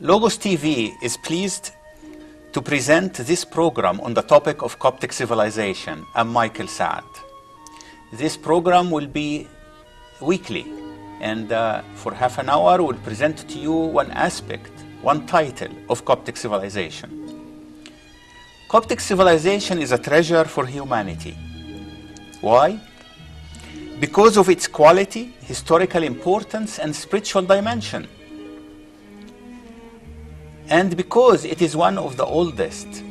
LogosTV is pleased to present this program on the topic of Coptic civilization. I'm Michael Saad. This program will be weekly, and for half an hour we'll present to you one aspect, one title of Coptic civilization. Coptic civilization is a treasure for humanity. Why? Because of its quality, historical importance, and spiritual dimension. And because it is one of the oldest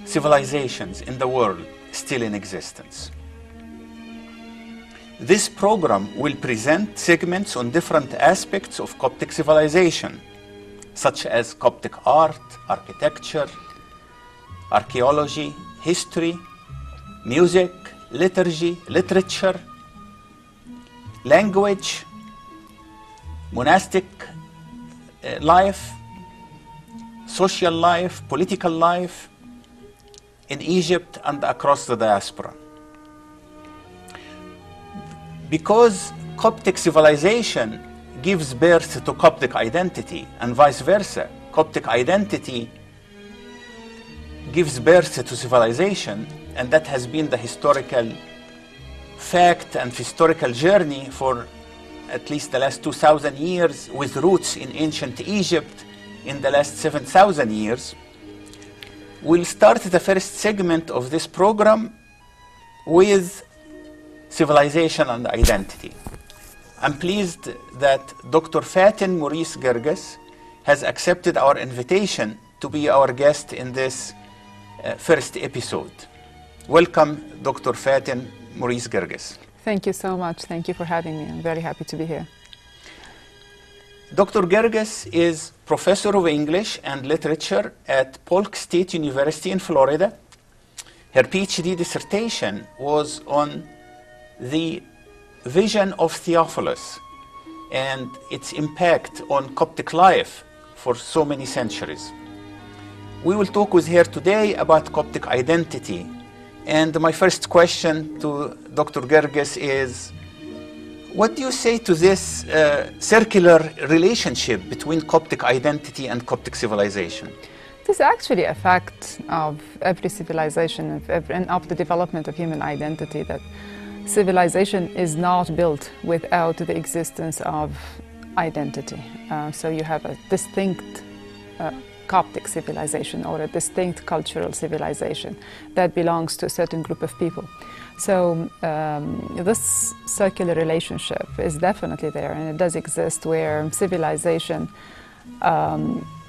civilizations in the world still in existence. This program will present segments on different aspects of Coptic civilization, such as Coptic art, architecture, archaeology, history, music, liturgy, literature, language, monastic life, social life, political life in Egypt and across the diaspora. Because Coptic civilization gives birth to Coptic identity and vice versa, Coptic identity gives birth to civilization, and that has been the historical fact and historical journey for at least the last 2,000 years, with roots in ancient Egypt in the last 7,000 years. We'll start the first segment of this program with civilization and identity. I'm pleased that Dr. Fatin Maurice Guirguis has accepted our invitation to be our guest in this first episode. Welcome, Dr. Fatin Maurice Guirguis. Thank you so much. Thank you for having me. I'm very happy to be here. Dr. Guirguis is professor of English and literature at Polk State University in Florida. Her PhD dissertation was on the vision of Theophilus and its impact on Coptic life for so many centuries. We will talk with her today about Coptic identity. And my first question to Dr. Guirguis is, what do you say to this circular relationship between Coptic identity and Coptic civilization? It is actually a fact of every civilization and of the development of human identity that civilization is not built without the existence of identity. So you have a distinct Coptic civilization or a distinct cultural civilization that belongs to a certain group of people. So this circular relationship is definitely there, and it does exist, where civilization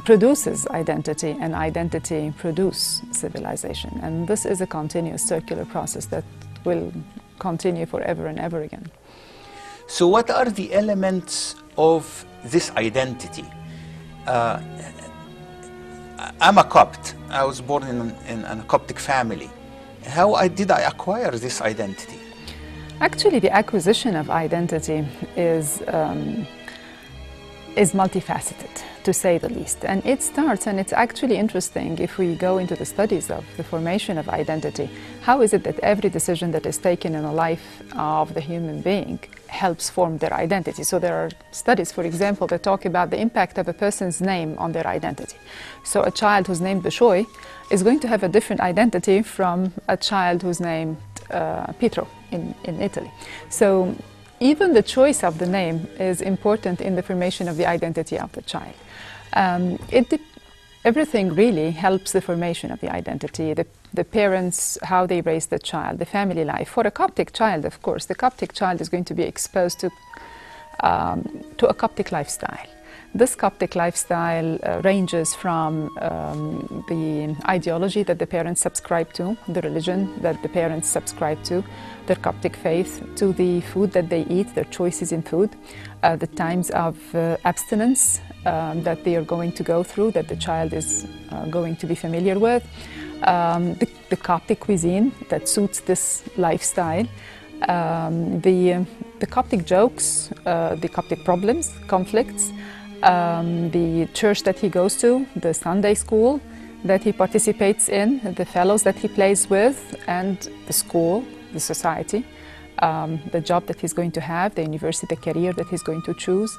produces identity and identity produces civilization. And this is a continuous circular process that will continue forever and ever again. So what are the elements of this identity? I'm a Copt. I was born in a Coptic family. How did I acquire this identity? Actually, the acquisition of identity is multifaceted, to say the least. And it starts, and it's actually interesting if we go into the studies of the formation of identity. How is it that every decision that is taken in the life of the human being helps form their identity? So there are studies, for example, that talk about the impact of a person's name on their identity. So a child who's named Bishoy is going to have a different identity from a child who's named Pietro in Italy. So even the choice of the everything really helps the formation of the identity. The parents, how they raise the child, the family life. For a Coptic child, of course, the Coptic child is going to be exposed to a Coptic lifestyle. This Coptic lifestyle ranges from the ideology that the parents subscribe to, the religion that the parents subscribe to, their Coptic faith, to the food that they eat, their choices in food, the times of abstinence that they are going to go through, that the child is going to be familiar with, the Coptic cuisine that suits this lifestyle, the Coptic jokes, the Coptic problems, conflicts, the church that he goes to, the Sunday school that he participates in, the fellows that he plays with, and the school, the society, the job that he's going to have, the university, the career that he's going to choose,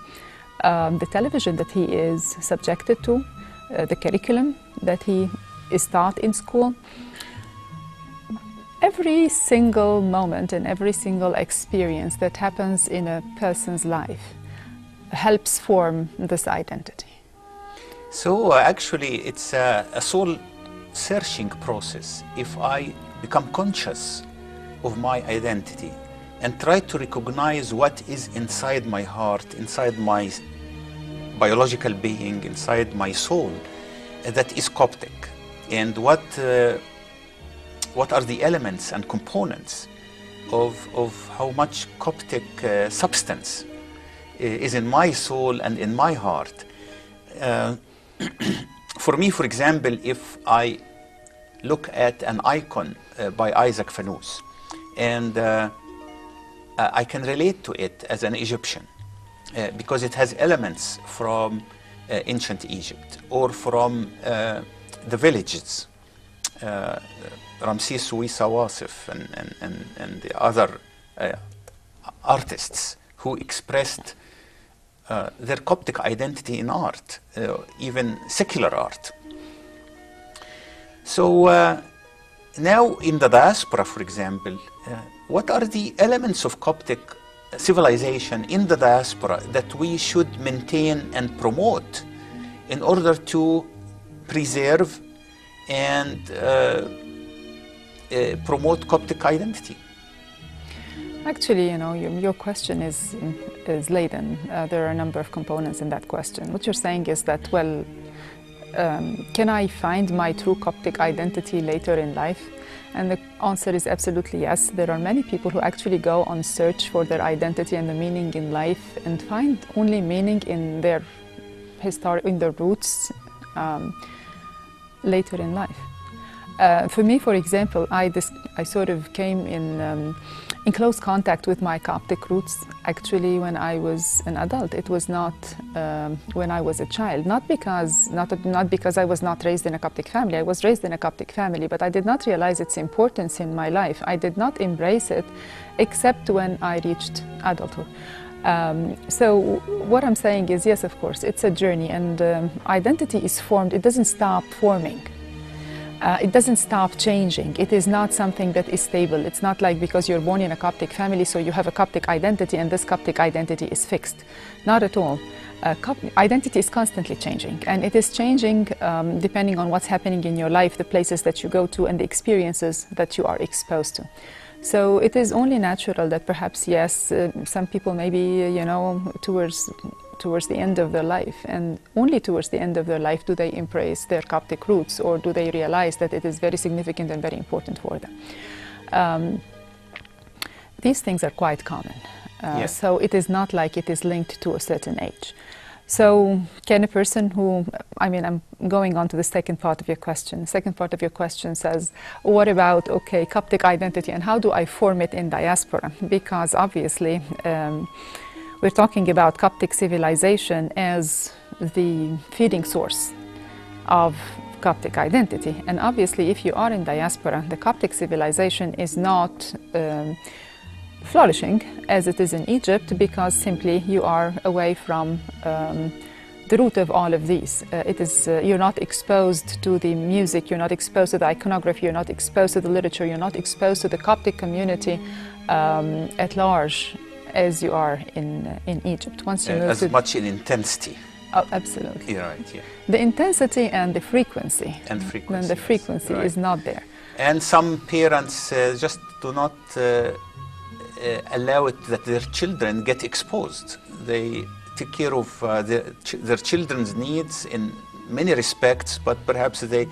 the television that he is subjected to, the curriculum that he is taught in school. Every single moment and every single experience that happens in a person's life helps form this identity. So actually it's a soul-searching process. If I become conscious of my identity and try to recognize what is inside my heart, inside my biological being, inside my soul, that is Coptic, and what are the elements and components of how much Coptic substance is in my soul and in my heart. For me, for example, if I look at an icon by Isaac Fanous, and I can relate to it as an Egyptian, because it has elements from ancient Egypt, or from the villages, Ramses Suwisa Wasif and the other artists who expressed their Coptic identity in art, even secular art. So now in the diaspora, for example, what are the elements of Coptic civilization in the diaspora that we should maintain and promote in order to preserve and promote Coptic identity? Actually, you know, your question is laden. There are a number of components in that question. What you're saying is that, well, can I find my true Coptic identity later in life? And the answer is absolutely yes. There are many people who actually go on search for their identity and the meaning in life and find only meaning in their roots later in life. For me, for example, I sort of came in close contact with my Coptic roots actually when I was an adult. It was not when I was a child, not because I was not raised in a Coptic family. I was raised in a Coptic family, but I did not realize its importance in my life. I did not embrace it except when I reached adulthood. So what I'm saying is, yes, of course, it's a journey, and identity is formed. It doesn't stop forming. It doesn't stop changing. It is not something that is stable. It's not like because you're born in a Coptic family, so you have a Coptic identity and this Coptic identity is fixed. Not at all. Identity is constantly changing, and it is changing depending on what's happening in your life, the places that you go to and the experiences that you are exposed to. So it is only natural that perhaps, yes, some people maybe, you know, towards the end of their life, and only towards the end of their life do they embrace their Coptic roots, or do they realize that it is very significant and very important for them. These things are quite common. So it is not like it is linked to a certain age. So can a person who, I mean, I'm going on to the second part of your question. The second part of your question says, what about, okay, Coptic identity, and how do I form it in diaspora? Because obviously, we're talking about Coptic civilization as the feeding source of Coptic identity. And obviously, if you are in diaspora, the Coptic civilization is not flourishing as it is in Egypt, because simply you are away from the root of all of these. You're not exposed to the music, you're not exposed to the iconography, you're not exposed to the literature, you're not exposed to the Coptic community at large as you are in Egypt. Once you move as much in intensity. Oh, absolutely. You're right, yeah. The intensity and the frequency. And frequency. And the frequency right. is not there. And some parents just do not allow it that their children get exposed. They take care of their children's needs in many respects, but perhaps they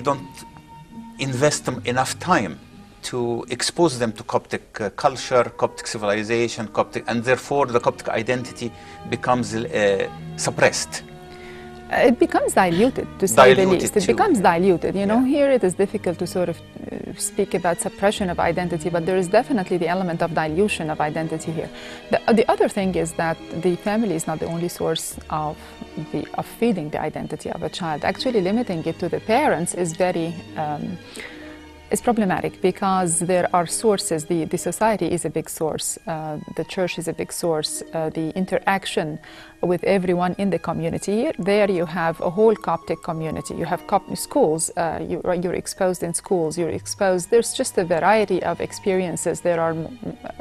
don't invest enough time to expose them to Coptic culture, Coptic civilization, and therefore the Coptic identity becomes suppressed. It becomes diluted, to say the least. It too. becomes diluted. You know, Yeah. here it is difficult to sort of speak about suppression of identity, but there is definitely the element of dilution of identity here. The other thing is that the family is not the only source of feeding the identity of a child. Actually, limiting it to the parents is very is problematic, because there are sources. The society is a big source. The church is a big source. The interaction with everyone in the community. There you have a whole Coptic community. You have schools. You're exposed in schools. You're exposed. There's just a variety of experiences. There are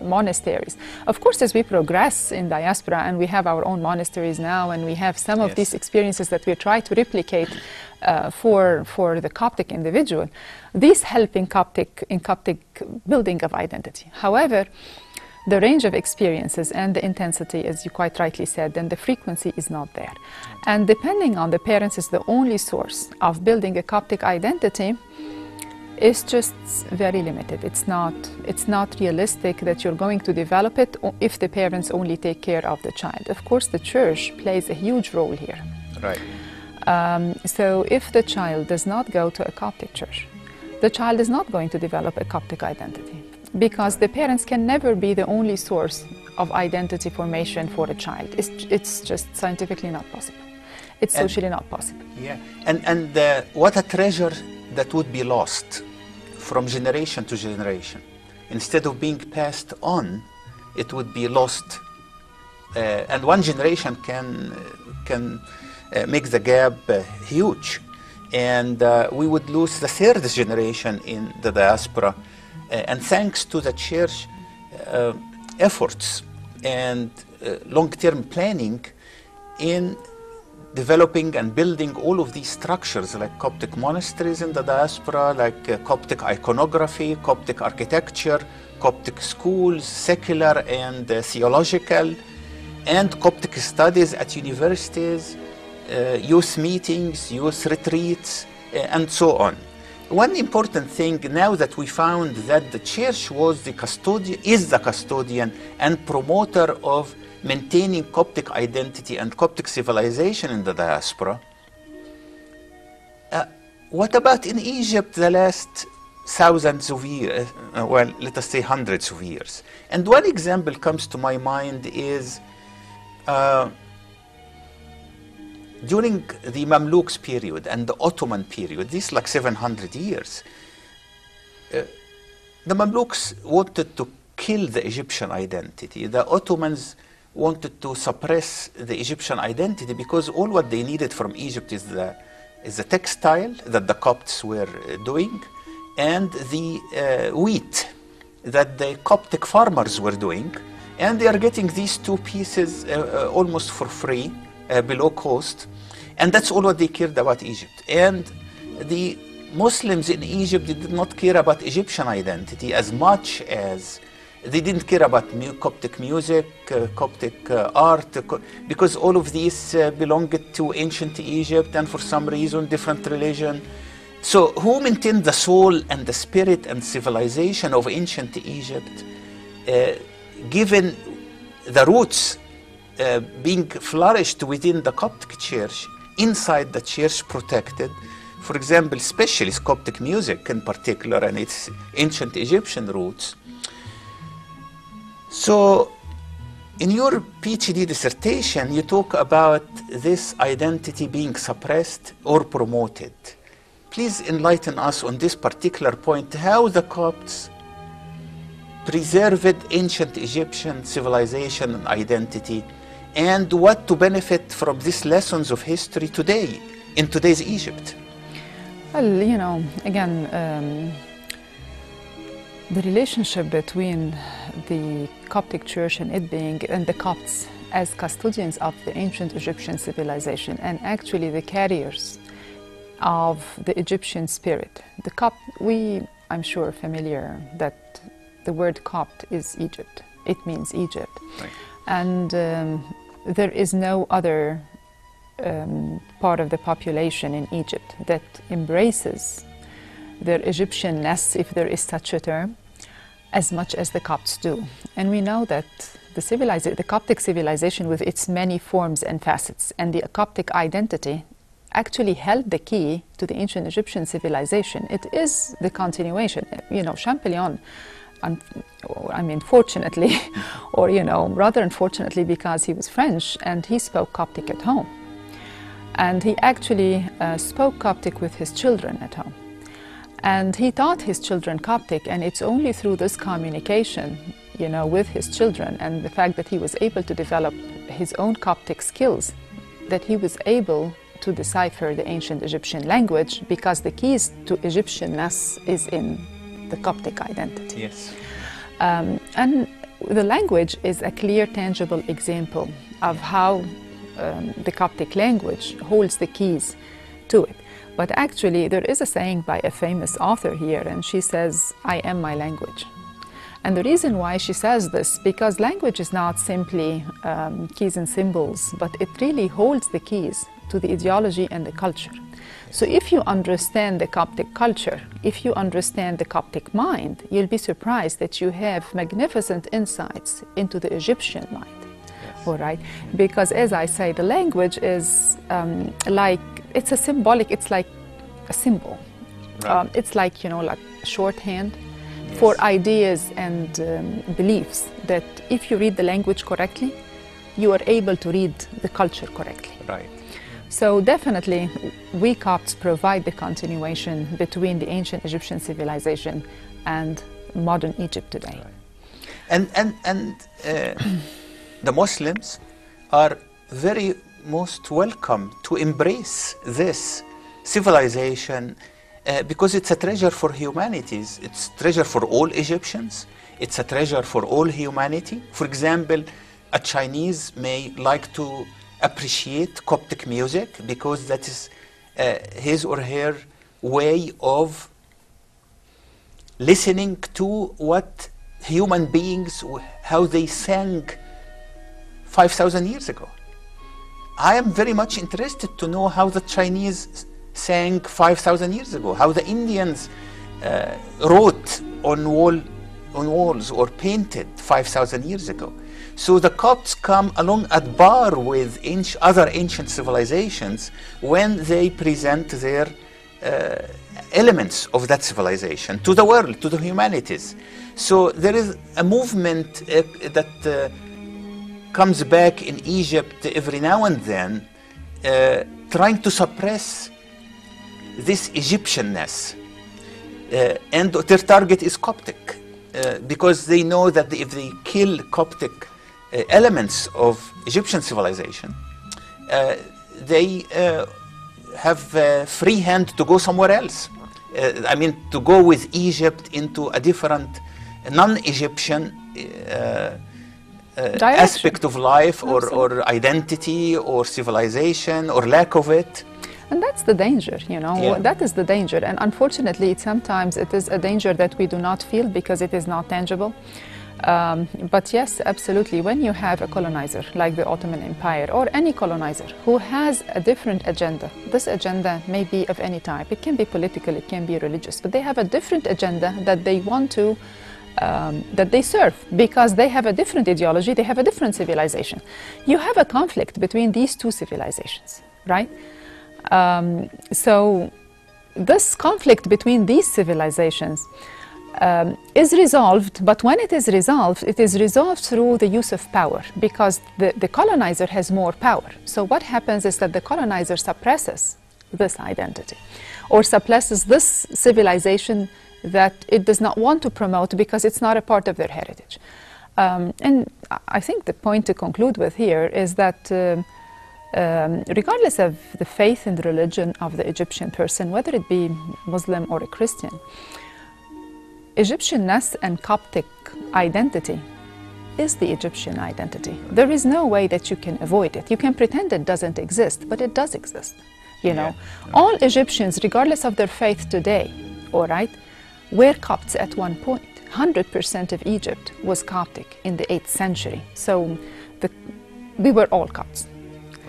monasteries. Of course, as we progress in diaspora, and we have our own monasteries now, and we have some of these experiences that we try to replicate for the Coptic individual, these help in Coptic building of identity. However, the range of experiences and the intensity, as you quite rightly said, then the frequency is not there. And depending on the parents is the only source of building a Coptic identity, is just very limited. It's not realistic that you're going to develop it if the parents only take care of the child. Of course, the church plays a huge role here. Right. So if the child does not go to a Coptic church, the child is not going to develop a Coptic identity, because the parents can never be the only source of identity formation for a child. It's just scientifically not possible. It's socially not possible. Yeah, and what a treasure that would be lost from generation to generation. Instead of being passed on, it would be lost. And one generation can make the gap huge. And we would lose the third generation in the diaspora. And thanks to the church efforts and long-term planning in developing and building all of these structures, like Coptic monasteries in the diaspora, like Coptic iconography, Coptic architecture, Coptic schools, secular and theological, and Coptic studies at universities, youth meetings, youth retreats, and so on. One important thing, now that we found that the church is the custodian and promoter of maintaining Coptic identity and Coptic civilization in the diaspora, what about in Egypt the last thousands of years, well, let us say hundreds of years? And one example comes to my mind is during the Mamluks period and the Ottoman period, this like 700 years, the Mamluks wanted to kill the Egyptian identity. The Ottomans wanted to suppress the Egyptian identity, because all what they needed from Egypt is the textile that the Copts were doing, and the wheat that the Coptic farmers were doing. And they are getting these two pieces almost for free, below cost, and that's all what they cared about Egypt. And the Muslims in Egypt did not care about Egyptian identity as much as they didn't care about Coptic music, Coptic art, because all of these belonged to ancient Egypt, and for some reason different religion. So who maintained the soul and the spirit and civilization of ancient Egypt, given the roots being flourished within the Coptic church, inside the church protected, for example, specialist Coptic music in particular and its ancient Egyptian roots. So in your PhD dissertation, you talk about this identity being suppressed or promoted. Please enlighten us on this particular point, how the Copts preserved ancient Egyptian civilization and identity, and what to benefit from these lessons of history today, in today's Egypt. Well, you know, again, the relationship between the Coptic Church and the Copts as custodians of the ancient Egyptian civilization and actually the carriers of the Egyptian spirit. The Copt, I'm sure, familiar that the word Copt is Egypt. It means Egypt. Right. And there is no other part of the population in Egypt that embraces their Egyptian-ness, if there is such a term, as much as the Copts do. And we know that the Coptic civilization, with its many forms and facets, and the Coptic identity actually held the key to the ancient Egyptian civilization. It is the continuation. You know, Champollion, I mean, fortunately, or, you know, rather unfortunately, because he was French and he spoke Coptic at home. And he actually spoke Coptic with his children at home. And he taught his children Coptic, and it's only through this communication, you know, with his children and the fact that he was able to develop his own Coptic skills that he was able to decipher the ancient Egyptian language, because the keys to Egyptianness is in the Coptic identity. Yes. And the language is a clear, tangible example of how the Coptic language holds the keys to it. But actually, there is a saying by a famous author here, and she says, "I am my language." And the reason why she says this, because language is not simply keys and symbols, but it really holds the keys to the ideology and the culture. So if you understand the Coptic culture, if you understand the Coptic mind, you'll be surprised that you have magnificent insights into the Egyptian mind. Yes. All right? Because as I say, the language is it's a symbolic, it's like a symbol. Right. It's like, you know, like shorthand for ideas and beliefs, that if you read the language correctly, you are able to read the culture correctly. Right. So definitely, we Copts provide the continuation between the ancient Egyptian civilization and modern Egypt today. Right. And the Muslims are very most welcome to embrace this civilization because it's a treasure for humanities. It's a treasure for all Egyptians. It's a treasure for all humanity. For example, a Chinese may like to appreciate Coptic music because that is his or her way of listening to what human beings, how they sang 5,000 years ago. I am very much interested to know how the Chinese sang 5,000 years ago, how the Indians wrote on walls or painted 5,000 years ago. So the Copts come along at par with other ancient civilizations when they present their elements of that civilization to the world, to the humanities. So there is a movement that comes back in Egypt every now and then, trying to suppress this Egyptianness. And their target is Coptic, because they know that if they kill Coptic elements of Egyptian civilization, they have free hand to go somewhere else. I mean, to go with Egypt into a different, non-Egyptian aspect of life, or identity, or civilization, or lack of it. And that's the danger, you know, Yeah. That is the danger. And unfortunately, sometimes it is a danger that we do not feel because it is not tangible. But yes, absolutely, when you have a colonizer like the Ottoman Empire, or any colonizer who has a different agenda, this agenda may be of any type. It can be political, it can be religious, but they have a different agenda that they want to that they serve, because they have a different ideology, they have a different civilization. You have a conflict between these two civilizations, right? So this conflict between these civilizations is resolved, but when it is resolved through the use of power, because the colonizer has more power. So what happens is that the colonizer suppresses this identity, or suppresses this civilization that it does not want to promote because it's not a part of their heritage. And I think the point to conclude with here is that regardless of the faith and religion of the Egyptian person, whether it be Muslim or a Christian, Egyptianness and Coptic identity is the Egyptian identity. There is no way that you can avoid it. You can pretend it doesn't exist, but it does exist. You know, all Egyptians, regardless of their faith today, all right, were Copts at one point. 100% of Egypt was Coptic in the 8th century. So we were all Copts.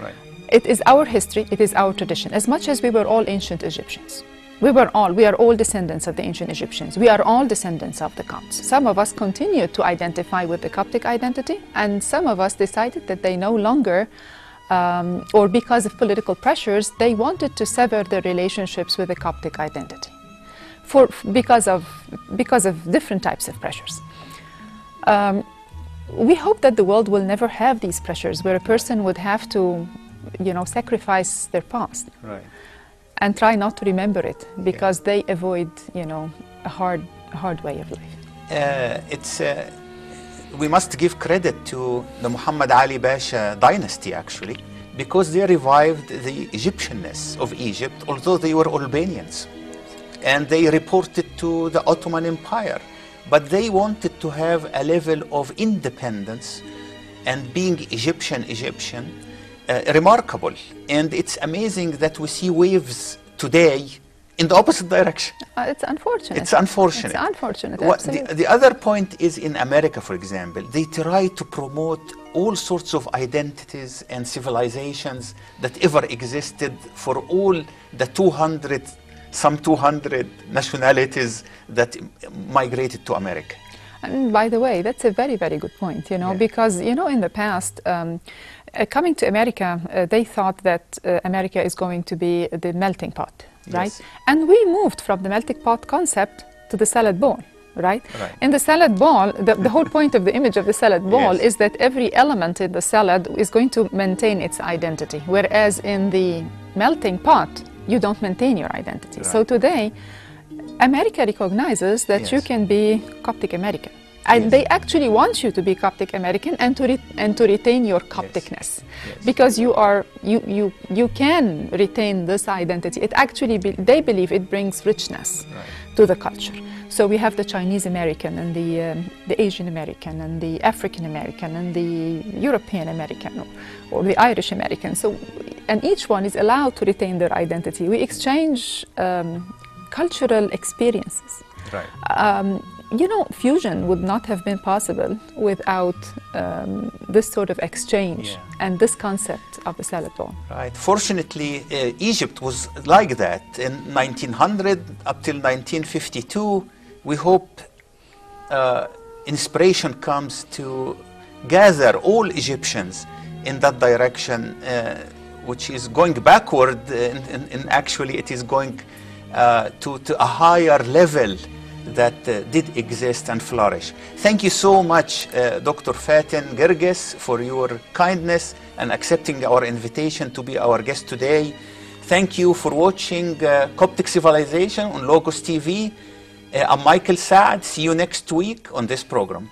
Right. It is our history, it is our tradition, as much as we were all ancient Egyptians. We are all descendants of the ancient Egyptians. We are all descendants of the Copts. Some of us continue to identify with the Coptic identity, and some of us decided that they no longer, or because of political pressures, they wanted to sever their relationships with the Coptic identity, because of different types of pressures. We hope that the world will never have these pressures, where a person would have to, you know, sacrifice their past. Right. And try not to remember it, because they avoid, you know, a hard way of life. We must give credit to the Muhammad Ali Pasha dynasty, actually, because they revived the Egyptianness of Egypt, although they were Albanians. And they reported to the Ottoman Empire. But they wanted to have a level of independence and being Egyptian, remarkable. And it's amazing that we see waves today in the opposite direction. It's unfortunate. It's unfortunate. It's unfortunate, The other point is, in America, for example, they try to promote all sorts of identities and civilizations that ever existed for all the 200 nationalities that migrated to America. And by the way, that's a very, very good point, you know, because, you know, in the past, coming to America, they thought that America is going to be the melting pot, right? Yes. And we moved from the melting pot concept to the salad bowl, right? In the salad bowl, the whole point of the image of the salad bowl is that every element in the salad is going to maintain its identity, whereas in the melting pot, you don't maintain your identity. So today, America recognizes that you can be Coptic American. And they actually want you to be Coptic American and to retain your Copticness, because you can retain this identity. It actually they believe it brings richness to the culture. So we have the Chinese American and the Asian American and the African American and the European American or the Irish American. So, and each one is allowed to retain their identity. We exchange cultural experiences. Right. You know, fusion would not have been possible without this sort of exchange and this concept of the salad bowl. Right. Fortunately, Egypt was like that. In 1900 up till 1952, we hope inspiration comes to gather all Egyptians in that direction, which is going backward, and actually it is going to a higher level that did exist and flourish. Thank you so much, Dr. Fatin Guirguis, for your kindness and accepting our invitation to be our guest today. Thank you for watching Coptic Civilization on LogosTV. I'm Michael Saad. See you next week on this program.